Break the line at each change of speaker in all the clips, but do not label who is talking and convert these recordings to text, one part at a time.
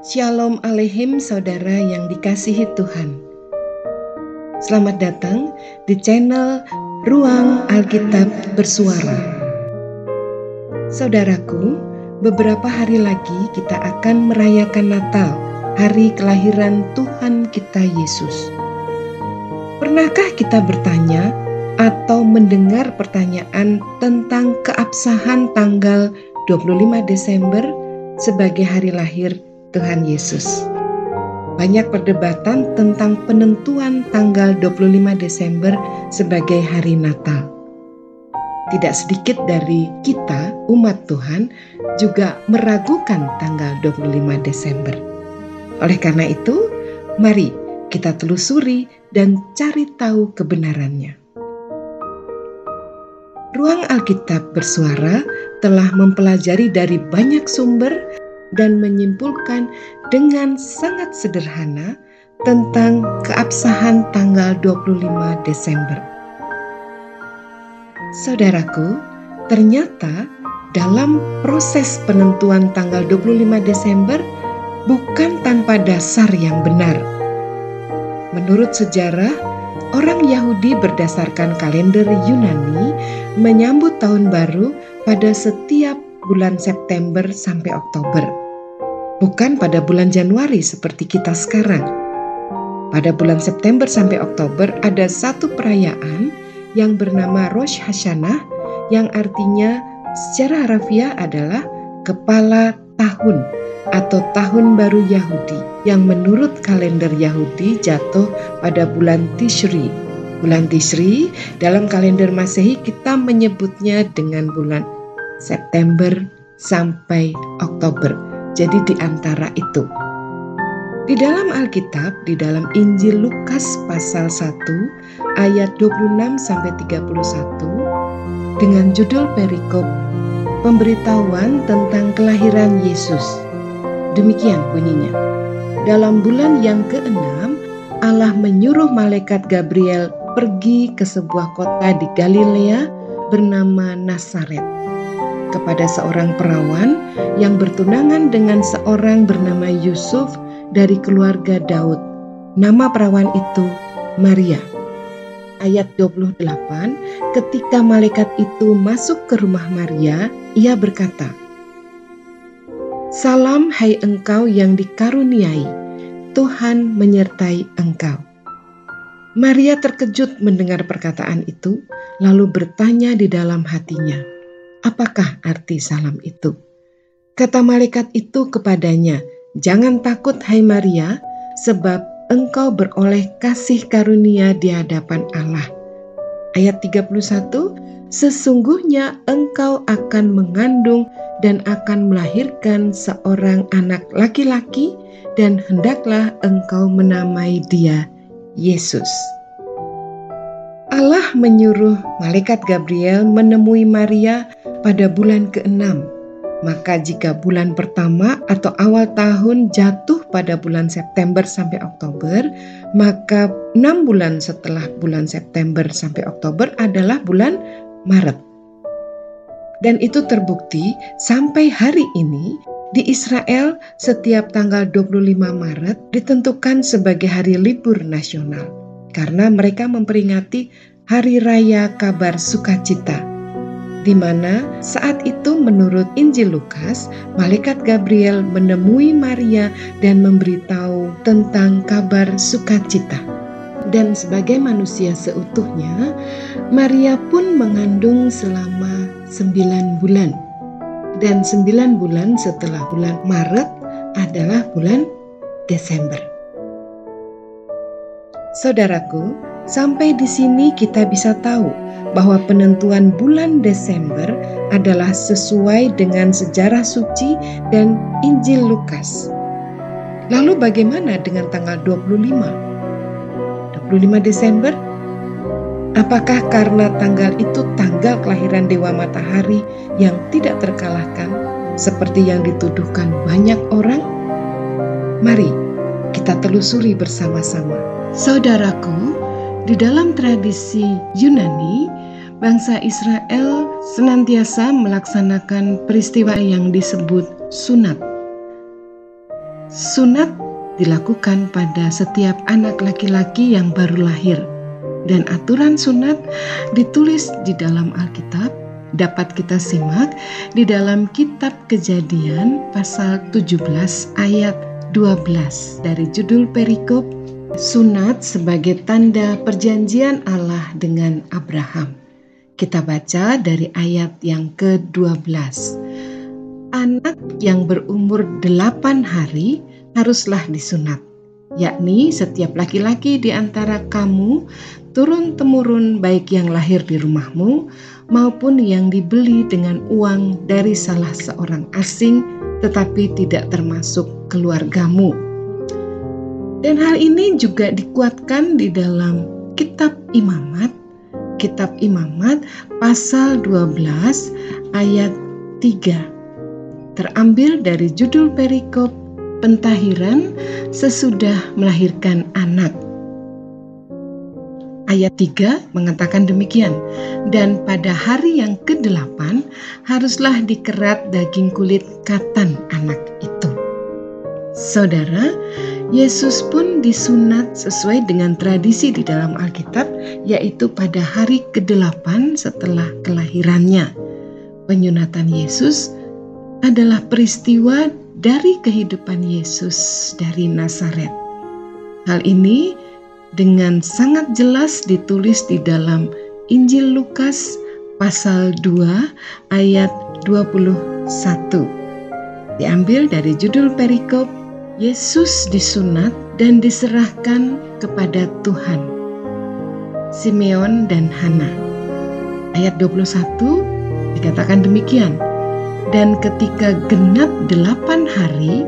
Shalom Aleihim saudara yang dikasihi Tuhan. Selamat datang di channel Ruang Alkitab Bersuara. Saudaraku, beberapa hari lagi kita akan merayakan Natal, hari kelahiran Tuhan kita Yesus. Pernahkah kita bertanya atau mendengar pertanyaan tentang keabsahan tanggal 25 Desember sebagai hari lahir Tuhan Yesus? Banyak perdebatan tentang penentuan tanggal 25 Desember sebagai hari Natal. Tidak sedikit dari kita, umat Tuhan, juga meragukan tanggal 25 Desember. Oleh karena itu, mari kita telusuri dan cari tahu kebenarannya. Ruang Alkitab Bersuara telah mempelajari dari banyak sumber dan menyimpulkan dengan sangat sederhana tentang keabsahan tanggal 25 Desember. Saudaraku, ternyata dalam proses penentuan tanggal 25 Desember bukan tanpa dasar yang benar. Menurut sejarah, orang Yahudi berdasarkan kalender Yunani menyambut tahun baru pada setiap bulan September sampai Oktober. Bukan pada bulan Januari seperti kita sekarang. Pada bulan September sampai Oktober ada satu perayaan yang bernama Rosh Hashanah, yang artinya secara harafiah adalah kepala tahun atau tahun baru Yahudi, yang menurut kalender Yahudi jatuh pada bulan Tishri. Bulan Tishri dalam kalender Masehi kita menyebutnya dengan bulan September sampai Oktober. Jadi di antara itu. Di dalam Alkitab, di dalam Injil Lukas pasal 1 ayat 26 sampai 31 dengan judul perikop pemberitahuan tentang kelahiran Yesus. Demikian bunyinya. Dalam bulan yang ke-6, Allah menyuruh malaikat Gabriel pergi ke sebuah kota di Galilea bernama Nazaret, kepada seorang perawan yang bertunangan dengan seorang bernama Yusuf dari keluarga Daud. Nama perawan itu Maria. Ayat 28, ketika malaikat itu masuk ke rumah Maria, ia berkata, "Salam hai engkau yang dikaruniai, Tuhan menyertai engkau." Maria terkejut mendengar perkataan itu, lalu bertanya di dalam hatinya, "Apakah arti salam itu?" Kata malaikat itu kepadanya, "Jangan takut hai Maria, sebab engkau beroleh kasih karunia di hadapan Allah." Ayat 31, "Sesungguhnya engkau akan mengandung dan akan melahirkan seorang anak laki-laki, dan hendaklah engkau menamai dia Yesus." Allah menyuruh malaikat Gabriel menemui Maria pada bulan ke-6. Maka jika bulan pertama atau awal tahun jatuh pada bulan September sampai Oktober, maka 6 bulan setelah bulan September sampai Oktober adalah bulan Maret. Dan itu terbukti sampai hari ini di Israel setiap tanggal 25 Maret ditentukan sebagai hari libur nasional, karena mereka memperingati Hari Raya Kabar Sukacita, di mana saat itu menurut Injil Lukas, malaikat Gabriel menemui Maria dan memberitahu tentang kabar sukacita. Dan sebagai manusia seutuhnya, Maria pun mengandung selama 9 bulan. Dan 9 bulan setelah bulan Maret adalah bulan Desember. Saudaraku, sampai di sini kita bisa tahu bahwa penentuan bulan Desember adalah sesuai dengan sejarah suci dan Injil Lukas. Lalu bagaimana dengan tanggal 25? 25 Desember? Apakah karena tanggal itu tanggal kelahiran Dewa Matahari yang tidak terkalahkan seperti yang dituduhkan banyak orang? Mari kita telusuri bersama-sama. Saudaraku, di dalam tradisi Yunani, bangsa Israel senantiasa melaksanakan peristiwa yang disebut sunat. Sunat dilakukan pada setiap anak laki-laki yang baru lahir, dan aturan sunat ditulis di dalam Alkitab. Dapat kita simak di dalam kitab Kejadian pasal 17 ayat 12 dari judul perikop Sunat sebagai tanda perjanjian Allah dengan Abraham. Kita baca dari ayat yang ke-12. Anak yang berumur 8 hari haruslah disunat, yakni setiap laki-laki di antara kamu turun-temurun, baik yang lahir di rumahmu maupun yang dibeli dengan uang dari salah seorang asing tetapi tidak termasuk keluargamu. Dan hal ini juga dikuatkan di dalam kitab Imamat pasal 12 ayat 3, terambil dari judul perikop pentahiran sesudah melahirkan anak. Ayat 3 mengatakan demikian, dan pada hari yang ke-8 haruslah dikerat daging kulit katan anak itu. Saudara, Yesus pun disunat sesuai dengan tradisi di dalam Alkitab, yaitu pada hari ke-8 setelah kelahirannya. Penyunatan Yesus adalah peristiwa dari kehidupan Yesus dari Nazaret. Hal ini dengan sangat jelas ditulis di dalam Injil Lukas pasal 2 ayat 21. Diambil dari judul perikop Yesus disunat dan diserahkan kepada Tuhan. Simeon dan Hana. Ayat 21 dikatakan demikian. Dan ketika genap 8 hari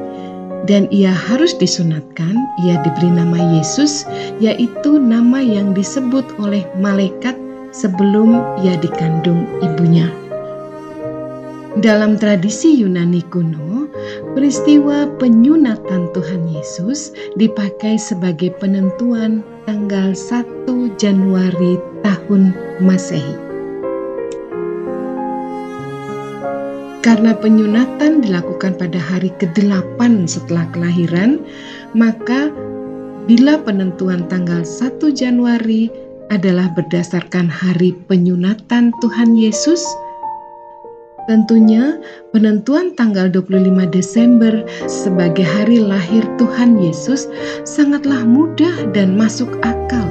dan ia harus disunatkan, ia diberi nama Yesus, yaitu nama yang disebut oleh malaikat sebelum ia dikandung ibunya. Dalam tradisi Yunani kuno, peristiwa penyunatan Tuhan Yesus dipakai sebagai penentuan tanggal 1 Januari tahun Masehi. Karena penyunatan dilakukan pada hari ke-8 setelah kelahiran, maka bila penentuan tanggal 1 Januari adalah berdasarkan hari penyunatan Tuhan Yesus, tentunya penentuan tanggal 25 Desember sebagai hari lahir Tuhan Yesus sangatlah mudah dan masuk akal.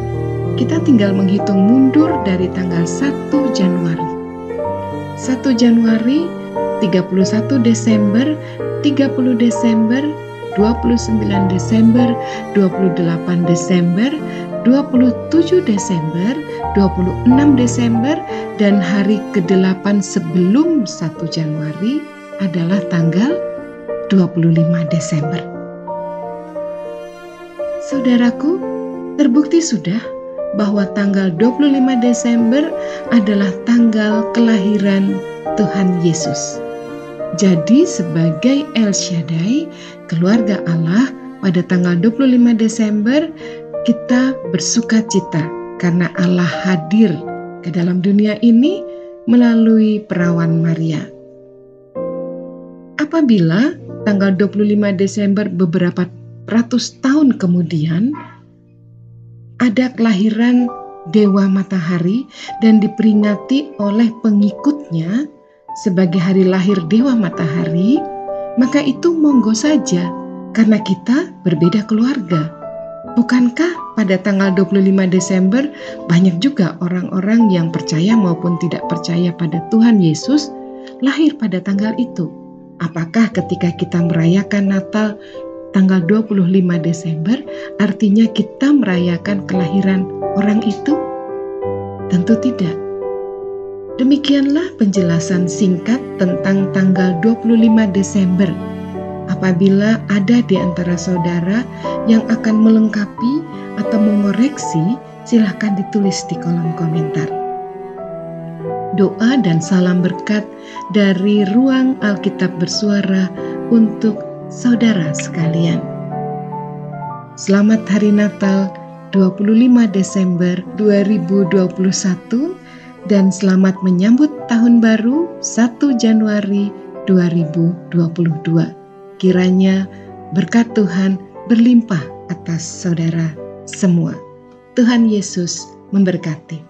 Kita tinggal menghitung mundur dari tanggal 1 Januari. 1 Januari, 31 Desember, 30 Desember, 29 Desember, 28 Desember, 27 Desember, 26 Desember, dan hari ke-8 sebelum 1 Januari adalah tanggal 25 Desember. Saudaraku, terbukti sudah bahwa tanggal 25 Desember adalah tanggal kelahiran Tuhan Yesus. Jadi sebagai El Shaddai, keluarga Allah, pada tanggal 25 Desember kita bersuka cita karena Allah hadir ke dalam dunia ini melalui perawan Maria. Apabila tanggal 25 Desember beberapa ratus tahun kemudian ada kelahiran Dewa Matahari dan diperingati oleh pengikutnya sebagai hari lahir Dewa Matahari, maka itu monggo saja karena kita berbeda keluarga. Bukankah pada tanggal 25 Desember banyak juga orang-orang yang percaya maupun tidak percaya pada Tuhan Yesus lahir pada tanggal itu? Apakah ketika kita merayakan Natal tanggal 25 Desember artinya kita merayakan kelahiran orang itu? Tentu tidak. Demikianlah penjelasan singkat tentang tanggal 25 Desember. Apabila ada di antara saudara yang akan melengkapi atau mengoreksi, silahkan ditulis di kolom komentar. Doa dan salam berkat dari Ruang Alkitab Bersuara untuk saudara sekalian. Selamat Hari Natal 25 Desember 2021 dan selamat menyambut Tahun Baru 1 Januari 2022. Kiranya Berkat Tuhan berlimpah atas saudara semua. Tuhan Yesus memberkati.